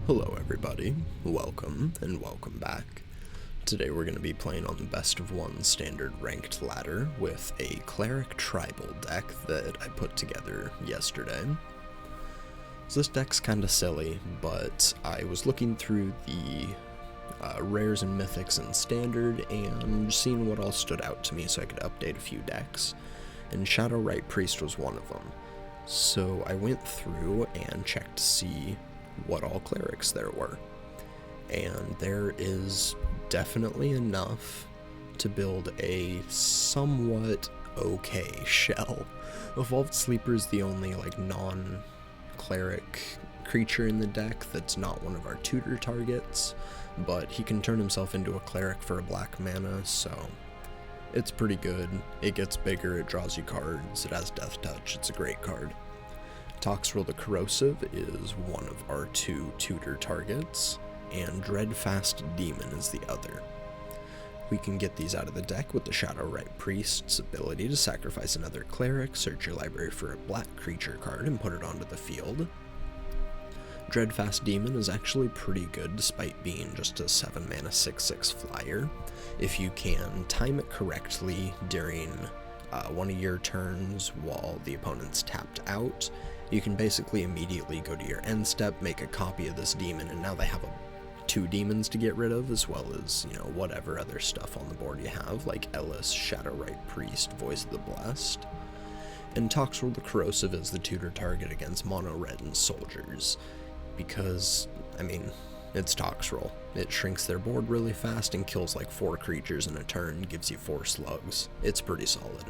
Hello everybody, welcome and welcome back. Today we're going to be playing on the best of one standard ranked ladder with a Cleric tribal deck that I put together yesterday. So this deck's kinda silly, but I was looking through the rares and mythics in standard and seeing what all stood out to me so I could update a few decks, and Shadowrite Priest was one of them. So I went through and checked to see what all clerics there were, and there is definitely enough to build a somewhat okay shell. Evolved Sleeper is the only non-cleric creature in the deck that's not one of our tutor targets, but he can turn himself into a cleric for a black mana, so it's pretty good. It gets bigger, it draws you cards, it has Death Touch, it's a great card. Toxrill the Corrosive is one of our two tutor targets, and Dreadfast Demon is the other. We can get these out of the deck with the Shadowrite Priest's ability to sacrifice another cleric, search your library for a black creature card, and put it onto the field. Dreadfast Demon is actually pretty good despite being just a 7 mana 6/6 flyer. If you can time it correctly during one of your turns while the opponent's tapped out, you can basically immediately go to your end step, make a copy of this demon, and now they have two demons to get rid of, as well as, whatever other stuff on the board you have, like Ellis, Shadowrite Priest, Voice of the Blessed. And Toxrill the Corrosive is the tutor target against mono red and soldiers, because, it's Toxrill. It shrinks their board really fast and kills like 4 creatures in a turn, gives you 4 slugs. It's pretty solid.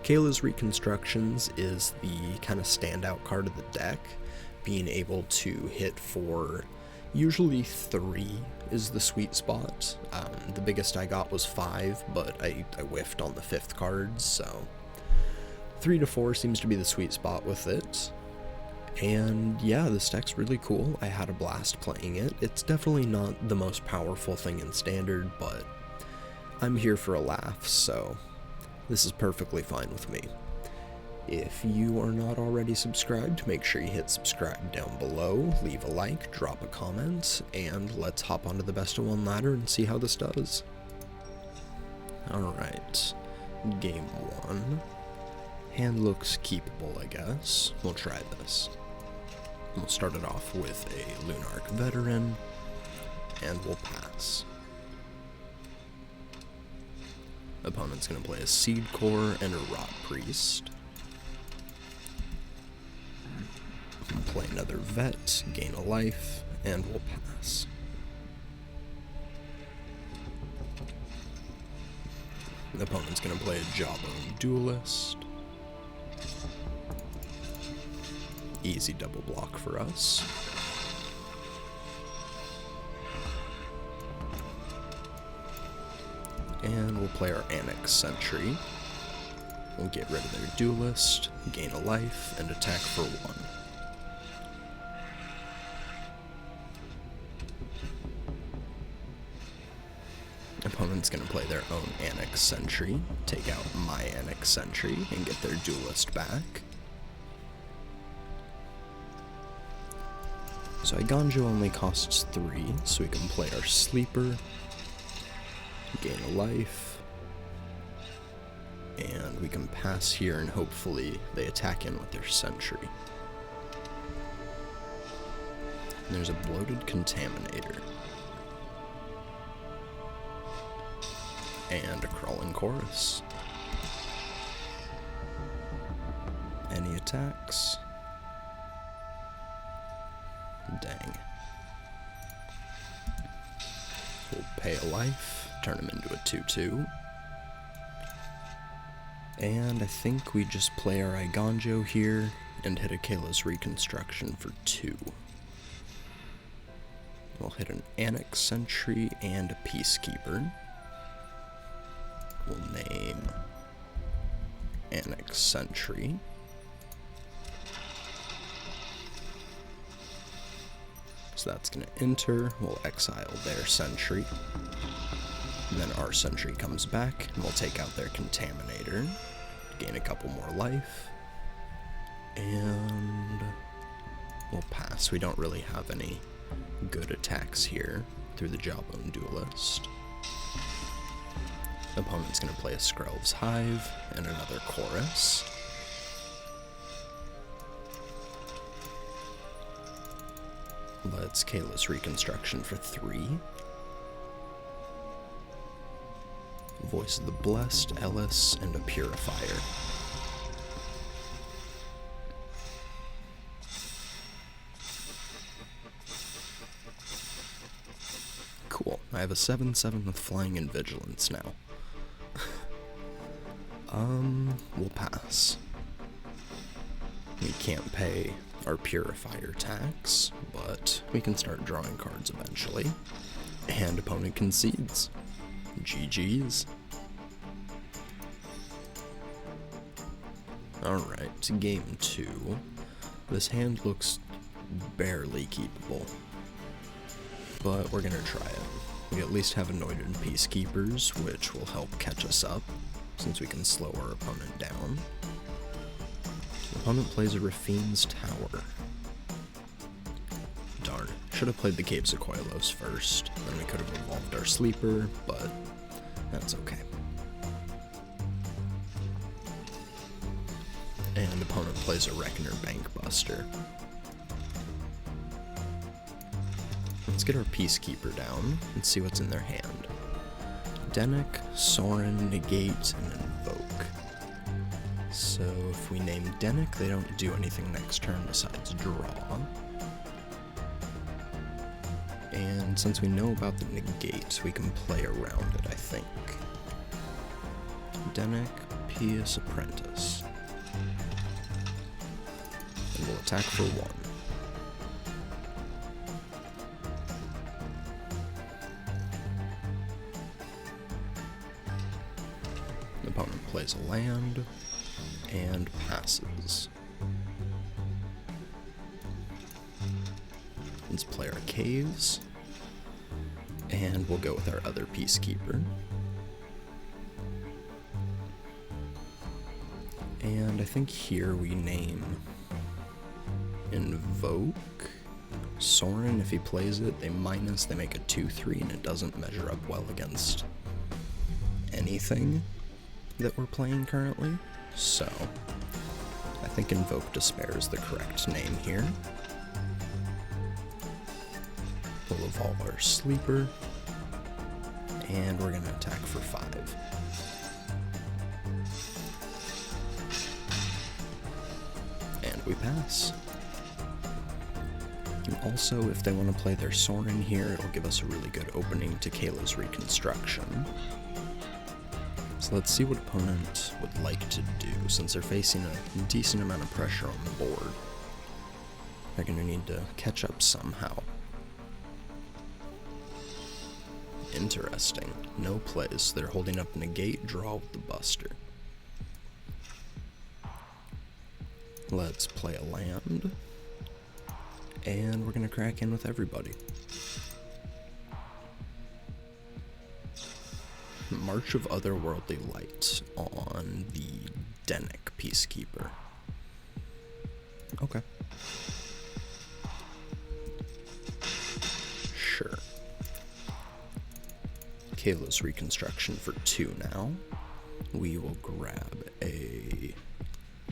Kayla's Reconstructions is the kind of standout card of the deck, being able to hit for usually 3 is the sweet spot. The biggest I got was 5, but I whiffed on the 5th card, so 3 to 4 seems to be the sweet spot with it. And yeah, this deck's really cool. I had a blast playing it. It's definitely not the most powerful thing in standard, but I'm here for a laugh, so this is perfectly fine with me. If you are not already subscribed, make sure you hit subscribe down below, leave a like, drop a comment, and let's hop onto the best of one ladder and see how this does. Alright, game 1. Hand looks keepable, I guess. We'll try this. We'll start it off with a Lunarch Veteran, and we'll pass. Opponent's going to play a Seed Core and a Rot Priest. We'll play another Vet, gain a life, and we'll pass. The opponent's going to play a Jawbone Duelist. Easy double block for us. And we'll play our Annex Sentry. We'll get rid of their Duelist, gain a life, and attack for 1. Opponent's going to play their own Annex Sentry, take out my Annex Sentry, and get their Duelist back. So Iganjo only costs 3, so we can play our Sleeper, gain a life, and we can pass here and hopefully they attack in with their Sentry. And there's a Bloated Contaminator. And a Crawling Chorus. Any attacks? Dang. We'll pay a life, turn him into a 2/2. And I think we just play our Iganjo here and hit a Kayla's Reconstruction for 2. We'll hit an Annex Sentry and a Peacekeeper. We'll name Annex Sentry. So that's going to enter, we'll exile their Sentry, and then our Sentry comes back, and we'll take out their Contaminator, gain a couple more life, and we'll pass pass. We don't really have any good attacks here through the Jawbone Duelist. Opponent's going to play a Skrelv's Hive and another Chorus. Let's Kayla's Reconstruction for 3. Voice of the Blessed, Ellis, and a Purifier. Cool. I have a 7/7 with Flying and Vigilance now. We'll pass. We can't pay our Purifier tax, but we can start drawing cards eventually. And opponent concedes. GG's. Alright, game 2. This hand looks barely keepable, but we're gonna try it. We at least have Anointed Peacekeepers, which will help catch us up, since we can slow our opponent down. The opponent plays a Rafine's Tower. Darn, should have played the Caves of Koilos first, then we could have evolved our Sleeper, but that's okay. And opponent plays a Reckoner Bankbuster. Let's get our Peacekeeper down and see what's in their hand. Dennick, Sorin, Negate, and Invoke. So if we name Dennick, they don't do anything next turn besides draw. And since we know about the Negate, we can play around it, I think. Dennick, Pious Apprentice. And we'll attack for 1. The opponent plays a land and passes. Let's play our Caves, and we'll go with our other Peacekeeper. And I think here we name Invoke. Sorin, if he plays it, they make a 2/3, and it doesn't measure up well against anything that we're playing currently. So, I think Invoke Despair is the correct name here. We'll evolve our Sleeper, and we're going to attack for 5. And we pass. And also, if they want to play their Sorin here, it'll give us a really good opening to Kayla's Reconstruction. So let's see what opponent would like to do, since they're facing a decent amount of pressure on the board. They're going to need to catch up somehow. Interesting. No plays. They're holding up Negate, draw with the Buster. Let's play a land. And we're going to crack in with everybody. March of Otherworldly Light on the Dennick Peacekeeper. Okay. Sure. Kayla's Reconstruction for 2 now. We will grab a...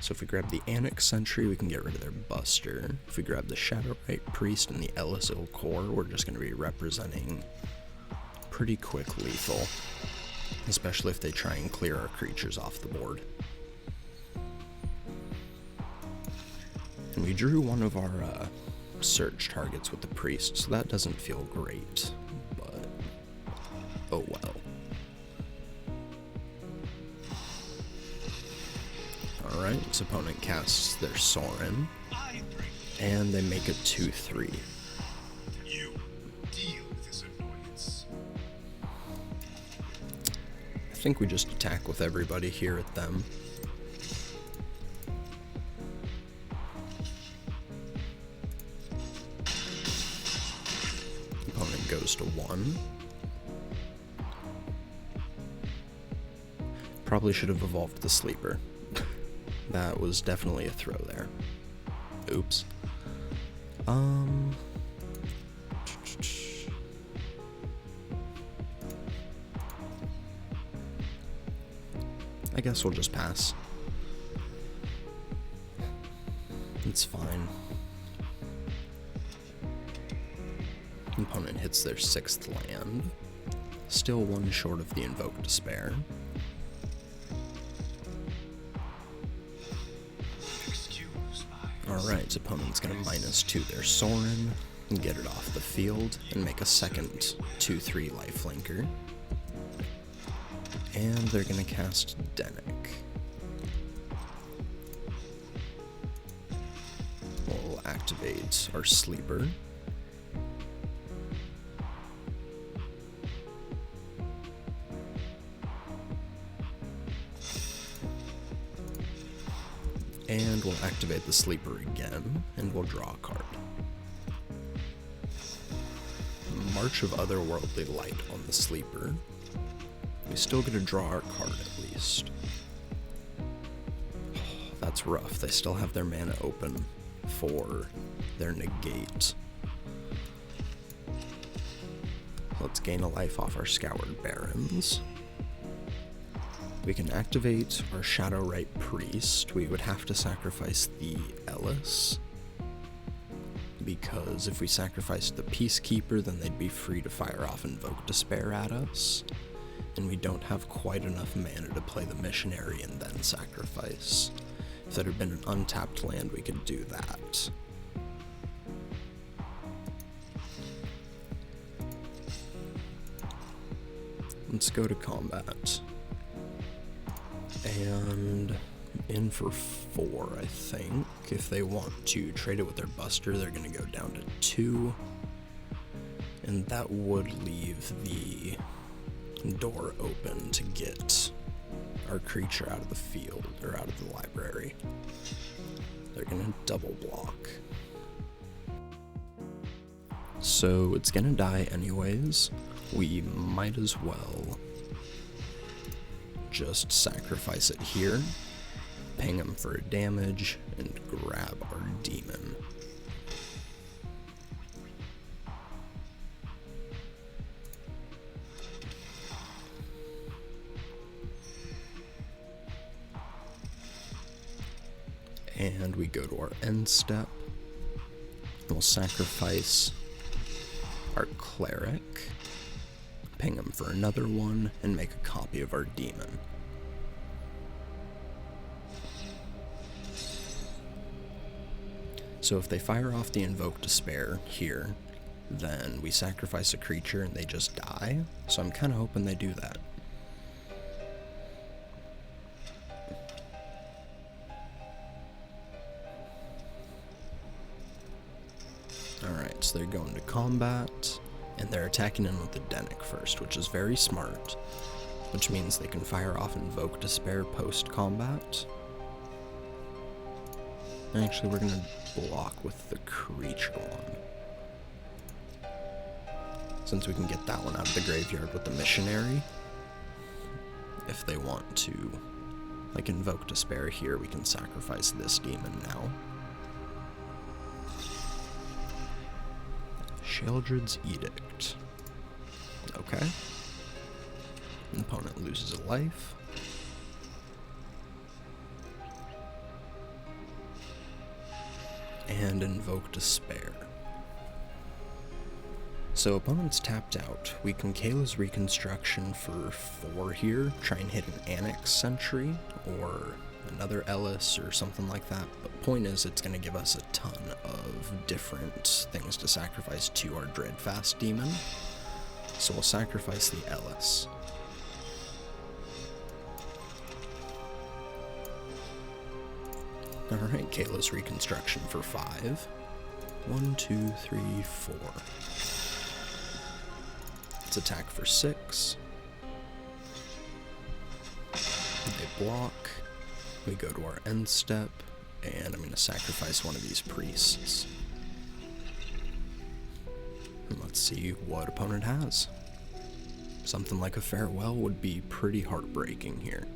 So if we grab the Annex Sentry, we can get rid of their Buster. If we grab the Shadowrite Priest and the Ellis-Il Core, we're just going to be representing pretty quick lethal. Especially if they try and clear our creatures off the board. And we drew one of our search targets with the Priest, so that doesn't feel great, but oh well. Alright, this opponent casts their Sorin, and they make a 2/3. You deal with this annoyance. I think we just attack with everybody here at them. Opponent goes to 1. Probably should have evolved the Sleeper. That was definitely a throw there. Oops. I guess we'll just pass. It's fine. Opponent hits their 6th land. Still one short of the Invoke Despair. Alright, opponent's gonna -2 their Sorin, and get it off the field, and make a second 2/3 lifelinker. And they're gonna cast Dennick. We'll activate our Sleeper. And we'll activate the Sleeper again, and we'll draw a card. March of Otherworldly Light on the Sleeper. We still get to draw our card at least. That's rough. They still have their mana open for their negate. Let's gain a life off our Scoured Barrens. We can activate our Shadowrite Priest. We would have to sacrifice the Ellis, because if we sacrificed the Peacekeeper, then they'd be free to fire off Invoke Despair at us, and we don't have quite enough mana to play the Missionary and then sacrifice. If that had been an untapped land, we could do that. Let's go to combat. And in for 4, I think. If they want to trade it with their Buster, they're going to go down to 2. And that would leave the door open to get our creature out of the field, or out of the library. They're going to double block. So it's going to die anyways. We might as well just sacrifice it here, ping him for a damage, and grab our demon. And we go to our end step. We'll sacrifice our Cleric, ping him for another one, and make a copy of our demon. So if they fire off the Invoke Despair here, then we sacrifice a creature and they just die. So I'm kind of hoping they do that. Alright, so they're going to combat, and they're attacking in with the Dennick first, which is very smart, which means they can fire off Invoke Despair post-combat. Actually, we're going to block with the creature one, since we can get that one out of the graveyard with the Missionary. If they want to, like, Invoke Despair here, we can sacrifice this demon now. Sheoldred's Edict. Okay. An opponent loses a life. And Invoke Despair. So opponent's tapped out. We can Kayla's Reconstruction for 4 here, try and hit an Annex Sentry, or another Ellis, or something like that. But point is, it's going to give us a ton of different things to sacrifice to our Dreadfast Demon. So we'll sacrifice the Ellis. Alright, Kayla's Reconstruction for 5. 1, 2, 3, 4. Let's attack for 6. They block. We go to our end step, and I'm going to sacrifice one of these priests. And let's see what opponent has. Something like a farewell would be pretty heartbreaking here.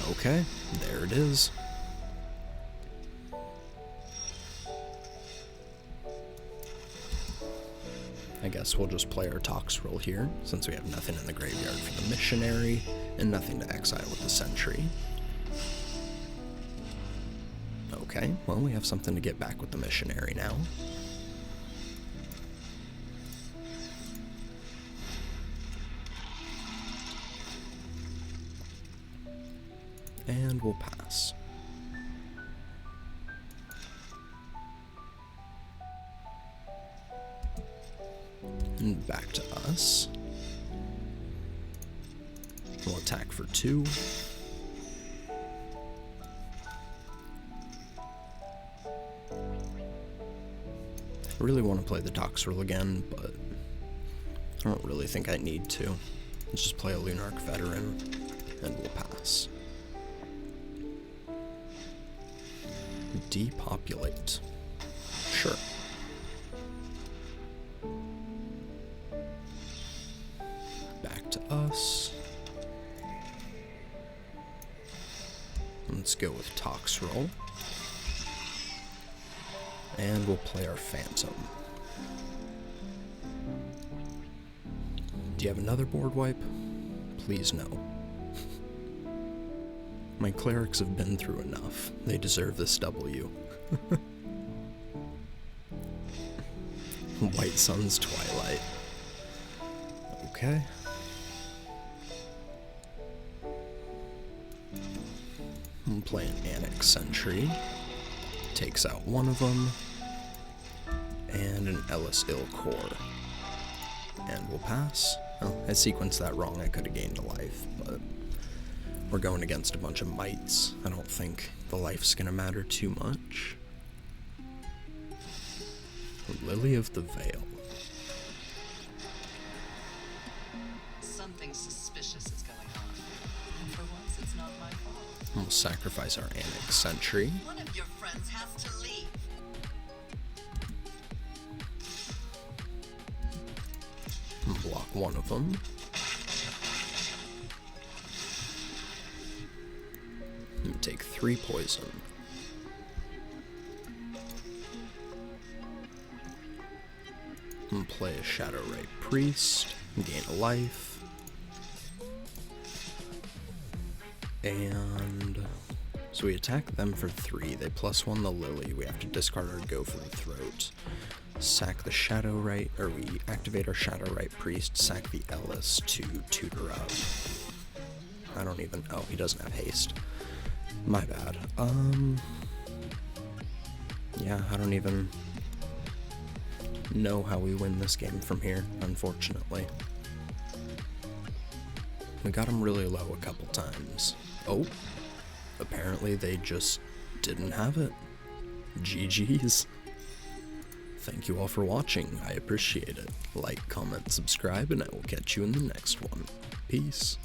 Okay, there it is. I guess we'll just play our Toxrill here, since we have nothing in the graveyard for the Missionary, and nothing to exile with the Sentry. Okay, well, we have something to get back with the Missionary now. And we'll pass. And back to us. We'll attack for 2. I really want to play the Toxrill again, but I don't really think I need to. Let's just play a Lunarch Veteran, and we'll pass. Depopulate. Sure. Back to us. Let's go with Toxrill. And we'll play our Phantom. Do you have another board wipe? Please no. My clerics have been through enough. They deserve this W. White Sun's Twilight. Okay. I'm playing Annex Sentry. Takes out one of them. And an Ellis Ill Core. And we'll pass. Oh, I sequenced that wrong. I could have gained a life, but we're going against a bunch of mites. I don't think the life's gonna matter too much. Lily of the Veil. Something suspicious is going on. And for once, it's not my fault. We'll sacrifice our Annex Sentry. One of your friends has to leave. Block one of them. And take 3 poison. And play a Shadow Ray Priest. Gain a life. And so we attack them for 3. They +1 the Lily. We have to discard our Go for the Throat. Sack the Shadow Rite, or we activate our Shadow Rite Priest, sack the Ellis to tutor up. I don't even, oh, he doesn't have haste. My bad. Yeah, I don't even know how we win this game from here, unfortunately. We got him really low a couple times. Oh, apparently they just didn't have it. GG's. Thank you all for watching, I appreciate it. Like, comment, subscribe, and I will catch you in the next one. Peace.